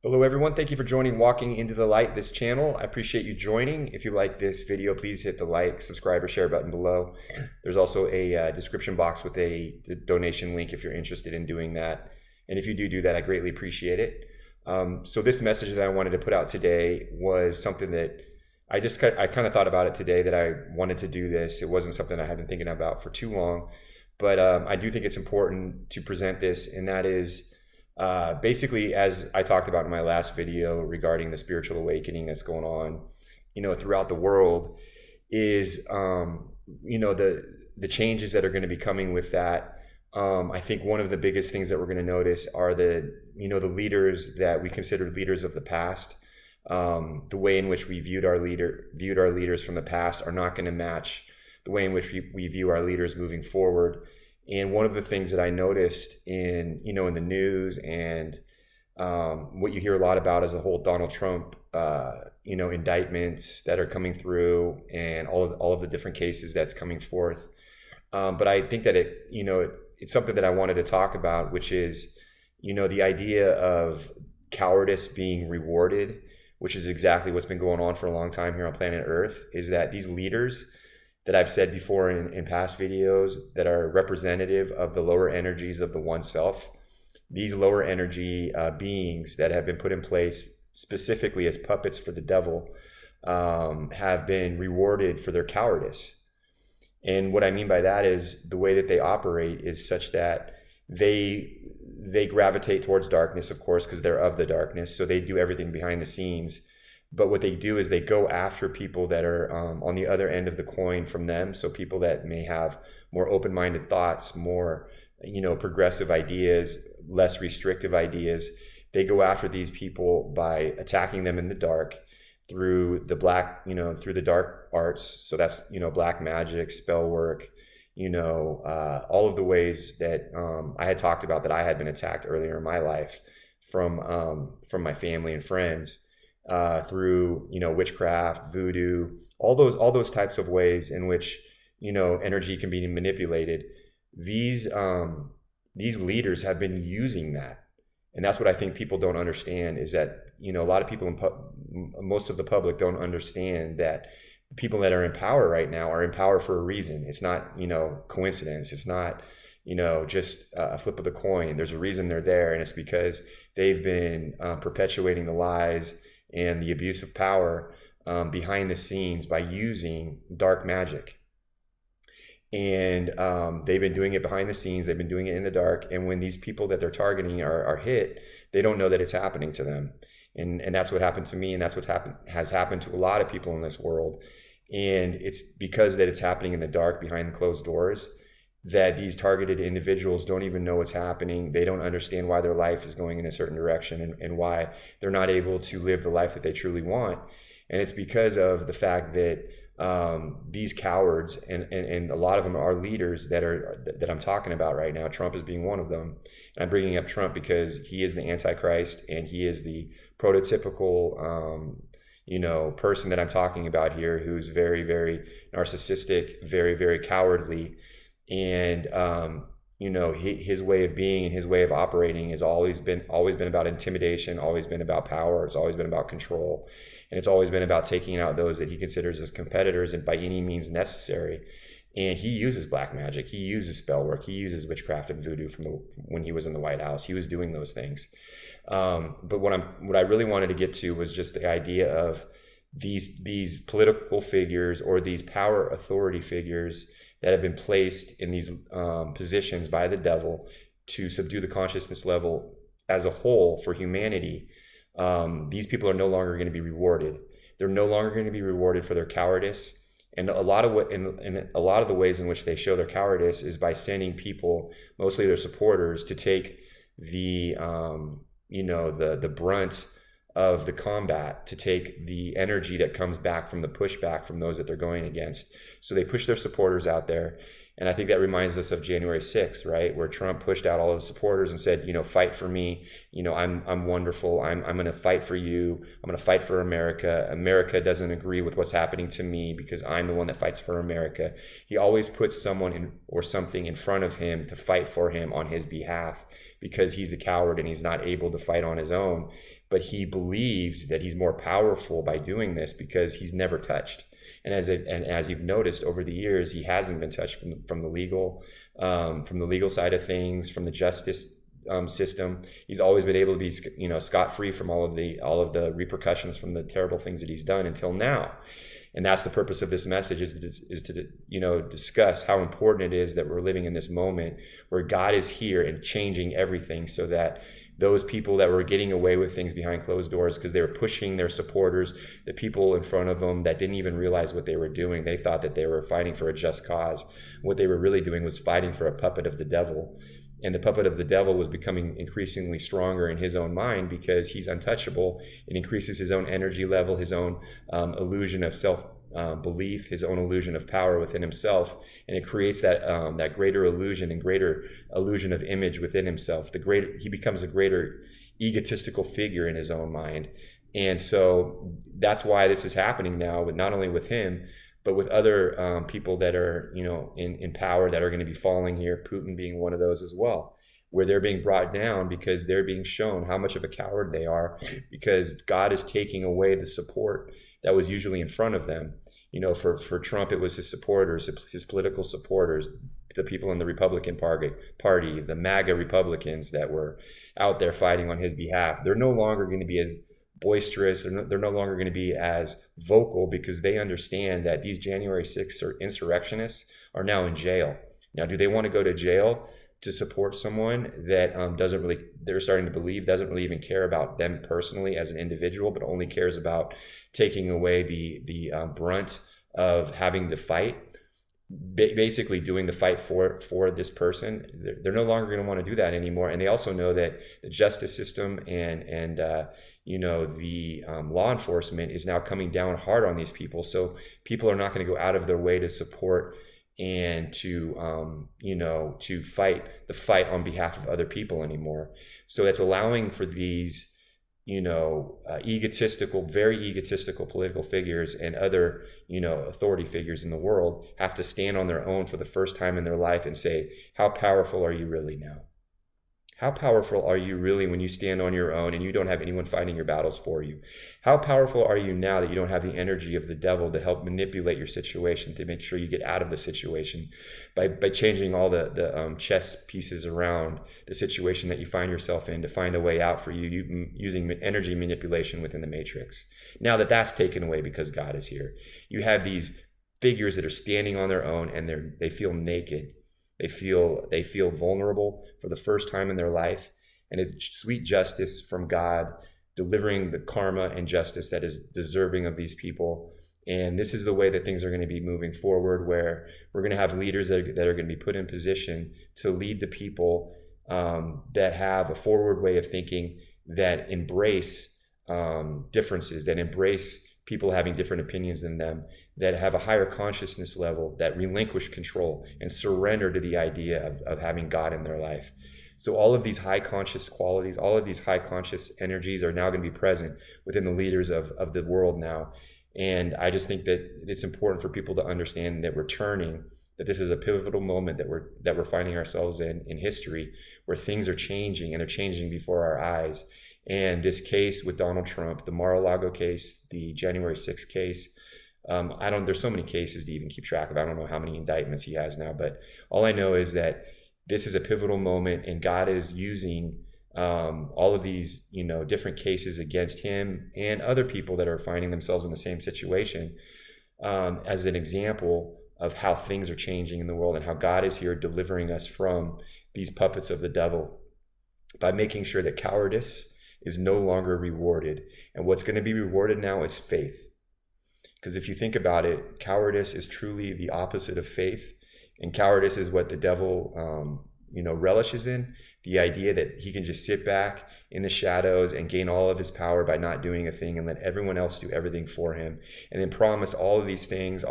Hello everyone, thank you for joining Walking into the Light, this channel. I appreciate you joining. If you like this video, please hit the like, subscribe, or share button below. There's also a description box with a donation link if you're interested in doing that. And if you do that, I greatly appreciate it. So this message that I wanted to put out today was something that I kind of thought about it today, that I wanted to do this. It wasn't something I had been thinking about for too long, but I do think it's important to present this, and that is basically, as I talked about in my last video regarding the spiritual awakening that's going on, throughout the world, is, the changes that are going to be coming with that. I think one of the biggest things that we're going to notice are the leaders that we considered leaders of the past. The way in which we viewed our leaders from the past are not going to match the way in which we view our leaders moving forward. And one of the things that I noticed in the news and what you hear a lot about is the whole Donald Trump, indictments that are coming through, and all of the different cases that's coming forth. But I think that it's something that I wanted to talk about, which is, the idea of cowardice being rewarded, which is exactly what's been going on for a long time here on planet Earth, is that these leaders that I've said before in past videos that are representative of the lower energies of the one self, these lower energy beings that have been put in place specifically as puppets for the devil, have been rewarded for their cowardice. And what I mean by that is the way that they operate is such that they gravitate towards darkness, of course, because they're of the darkness. So they do everything behind the scenes. But what they do is they go after people that are on the other end of the coin from them. So people that may have more open-minded thoughts, more, progressive ideas, less restrictive ideas. They go after these people by attacking them in the dark through the through the dark arts. So that's, black magic, spell work, all of the ways that I had talked about that I had been attacked earlier in my life from my family and friends. Through witchcraft, voodoo, all those types of ways in which energy can be manipulated. These leaders have been using that, and that's what I think people don't understand, is that a lot of people most of the public don't understand that people that are in power right now are in power for a reason. It's not coincidence. It's not just a flip of the coin. There's a reason they're there, and it's because they've been perpetuating the lies and the abuse of power behind the scenes by using dark magic. And they've been doing it behind the scenes. They've been doing it in the dark. And when these people that they're targeting are hit, they don't know that it's happening to them. And that's what happened to me. And that's what has happened to a lot of people in this world. And it's because that it's happening in the dark behind the closed doors that these targeted individuals don't even know what's happening. They don't understand why their life is going in a certain direction and why they're not able to live the life that they truly want. And it's because of the fact that these cowards, and a lot of them are leaders that I'm talking about right now. Trump is being one of them. And I'm bringing up Trump because he is the Antichrist, and he is the prototypical person that I'm talking about here, who's very, very narcissistic, very, very cowardly. And his way of being and his way of operating has always been about intimidation, always been about power. It's always been about control, and it's always been about taking out those that he considers as competitors and by any means necessary. And he uses black magic, he uses spell work, he uses witchcraft and voodoo when he was in the White House. He was doing those things. But what I really wanted to get to was just the idea of these political figures, or these power authority figures that have been placed in these positions by the devil to subdue the consciousness level as a whole for humanity. These people are no longer going to be rewarded. They're no longer going to be rewarded for their cowardice. And a lot of the ways in which they show their cowardice is by sending people, mostly their supporters, to take the brunt of the combat, to take the energy that comes back from the pushback from those that they're going against. So they push their supporters out there, And I think that reminds us of January 6th, right? Where Trump pushed out all of his supporters and said, fight for me. I'm wonderful. I'm going to fight for you. I'm going to fight for America. America doesn't agree with what's happening to me because I'm the one that fights for America. He always puts someone or something in front of him to fight for him on his behalf because he's a coward and he's not able to fight on his own. But he believes that he's more powerful by doing this because he's never touched. And as you've noticed over the years, he hasn't been touched from the legal side of things, from the justice system. He's always been able to be scot-free from all of the repercussions from the terrible things that he's done until now. And that's the purpose of this message is to discuss how important it is that we're living in this moment where God is here and changing everything so that those people that were getting away with things behind closed doors because they were pushing their supporters, the people in front of them that didn't even realize what they were doing. They thought that they were fighting for a just cause. What they were really doing was fighting for a puppet of the devil. And the puppet of the devil was becoming increasingly stronger in his own mind because he's untouchable. It increases his own energy level, his own illusion of self-belief, his own illusion of power within himself. And it creates that greater illusion and greater illusion of image within himself. He becomes a greater egotistical figure in his own mind. And so that's why this is happening now, but not only with him, but with other people that are, in power that are going to be falling here, Putin being one of those as well, where they're being brought down because they're being shown how much of a coward they are because God is taking away the support that was usually in front of them. For Trump, it was his supporters, his political supporters, the people in the Republican Party, the MAGA Republicans that were out there fighting on his behalf. They're no longer going to be as boisterous. They're no longer going to be as vocal because they understand that these January 6th insurrectionists are now in jail. Now, do they want to go to jail to support someone that they're starting to believe doesn't really even care about them personally as an individual, but only cares about taking away the brunt of having to fight, basically doing the fight for this person? They're no longer going to want to do that anymore. And they also know that the justice system and the law enforcement is now coming down hard on these people. So people are not going to go out of their way to support and to fight the fight on behalf of other people anymore. So that's allowing for these, very egotistical political figures and other, authority figures in the world have to stand on their own for the first time in their life and say, how powerful are you really now? How powerful are you really when you stand on your own and you don't have anyone fighting your battles for you? How powerful are you now that you don't have the energy of the devil to help manipulate your situation, to make sure you get out of the situation by changing all the chess pieces around the situation that you find yourself in to find a way out for you using energy manipulation within the matrix? Now that that's taken away because God is here, you have these figures that are standing on their own and they feel naked. They feel vulnerable for the first time in their life, and it's sweet justice from God delivering the karma and justice that is deserving of these people. And this is the way that things are going to be moving forward, where we're going to have leaders that are going to be put in position to lead the people that have a forward way of thinking, that embrace differences, that embrace people having different opinions than them, that have a higher consciousness level, that relinquish control and surrender to the idea of having God in their life. So all of these high conscious qualities, all of these high conscious energies are now going to be present within the leaders of the world now. And I just think that it's important for people to understand that we're turning, that this is a pivotal moment that we're finding ourselves in history, where things are changing, and they're changing before our eyes. And this case with Donald Trump, the Mar-a-Lago case, the January 6th case, there's so many cases to even keep track of. I don't know how many indictments he has now, but all I know is that this is a pivotal moment, and God is using all of these, different cases against him and other people that are finding themselves in the same situation as an example of how things are changing in the world and how God is here delivering us from these puppets of the devil by making sure that cowardice is no longer rewarded. And what's going to be rewarded now is faith. Because if you think about it, cowardice is truly the opposite of faith. And cowardice is what the devil, relishes in. the idea that he can just sit back in the shadows and gain all of his power by not doing a thing and let everyone else do everything for him, and then promise all of these things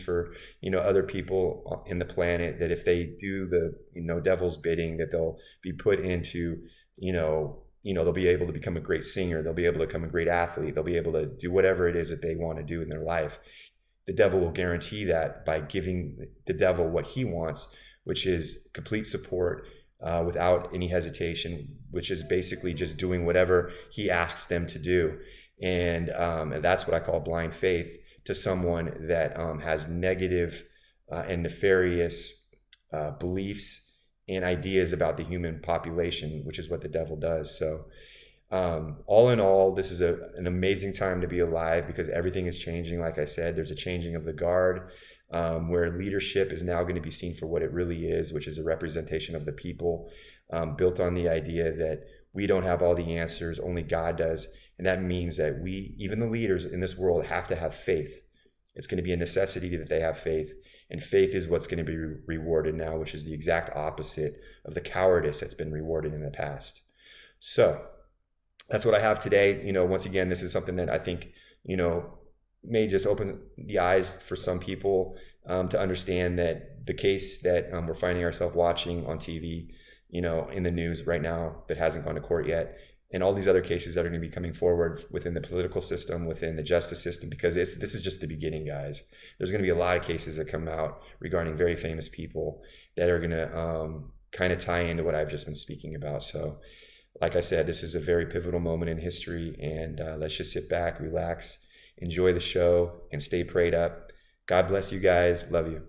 for, other people in the planet, that if they do the, devil's bidding, that they'll be put into, they'll be able to become a great singer, they'll be able to become a great athlete, they'll be able to do whatever it is that they want to do in their life. The devil will guarantee that by giving the devil what he wants, which is complete support without any hesitation, which is basically just doing whatever he asks them to do. And that's what I call blind faith to someone that has negative and nefarious beliefs and ideas about the human population, which is what the devil does. So all in all, this is an amazing time to be alive, because everything is changing. Like I said, there's a changing of the guard, where leadership is now going to be seen for what it really is, which is a representation of the people, built on the idea that we don't have all the answers, only God does. And that means that we, even the leaders in this world, have to have faith. It's going to be a necessity that they have faith. And faith is what's going to be rewarded now, which is the exact opposite of the cowardice that's been rewarded in the past. So that's what I have today. Once again, this is something that I think, may just open the eyes for some people to understand that the case that we're finding ourselves watching on TV, in the news right now, that hasn't gone to court yet, and all these other cases that are going to be coming forward within the political system, within the justice system, because this is just the beginning, guys. There's going to be a lot of cases that come out regarding very famous people that are going to kind of tie into what I've just been speaking about. So like I said, this is a very pivotal moment in history, and let's just sit back, relax, enjoy the show, and stay prayed up. God bless you guys. Love you.